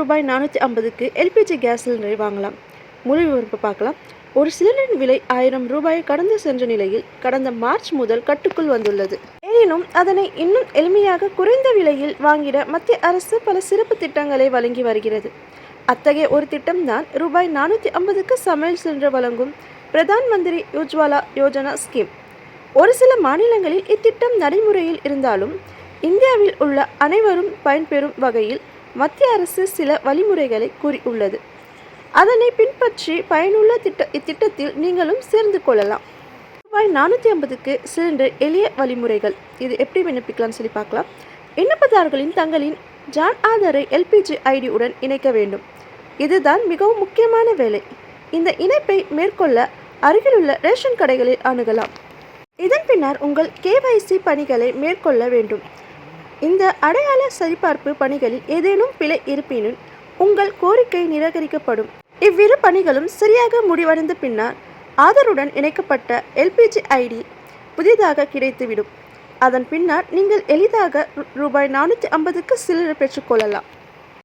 ரூபாய் 450க்கு LPG gas சிலிண்டரை வாங்கலாம். முழு விவரத்தை பார்க்கலாம். ஒரு சிலிண்டரின் விலை 1000 ரூபாயை கடந்து சென்ற நிலையில் கடந்த மார்ச் முதல் கட்டுக்குள் வந்துள்ளது. எனினும் அதனை இன்னும் எளிமையாக குறைந்த விலையில் வாங்கிட மத்திய அரசு பல சிறப்பு திட்டங்களை வழங்கி வருகிறது. அத்தகைய ஒரு திட்டம்தான் ரூபாய் 450க்கு சமையல் சிலிண்டர் வழங்கும் பிரதான் மந்திரி உஜ்வாலா யோஜனா ஸ்கீம். ஒரு சில மாநிலங்களில் இத்திட்டம் நடைமுறையில் இருந்தாலும் இந்தியாவில் உள்ள அனைவரும் பயன்பெறும் வகையில் மத்திய அரசு சில வழிமுறைகளை கூறியுள்ளது. அதனை பின்பற்றி பயனுள்ள இத்திட்டத்தில் நீங்களும் சேர்ந்து கொள்ளலாம். ரூபாய் 450க்கு சிலிண்டர் எளிய வழிமுறைகள். இது எப்படி விண்ணப்பிக்கலாம்னு சொல்லி பார்க்கலாம். விண்ணப்பதாரர்களின் தங்களின் ஜான் ஆதாரை எல்பிஜி ஐடி உடன் இணைக்க வேண்டும். இதுதான் மிகவும் முக்கியமான வேலை. இந்த இணைப்பை மேற்கொள்ள அருகிலுள்ள ரேஷன் கடைகளில் அணுகலாம். இதன் பின்னர் உங்கள் KYC பணிகளை மேற்கொள்ள வேண்டும். இந்த அடையாள சரிபார்ப்பு பணிகளில் ஏதேனும் பிழை இருப்பினும் உங்கள் கோரிக்கை நிராகரிக்கப்படும். இவ்விரு பணிகளும் சரியாக முடிவடைந்த பின்னர் ஆதாருடன் இணைக்கப்பட்ட எல்பிஜி ஐடி புதிதாக கிடைத்துவிடும். அதன் பின்னர் நீங்கள் எளிதாக ரூபாய் 450க்கு சிலிண்டர் பெற்றுக்கொள்ளலாம்.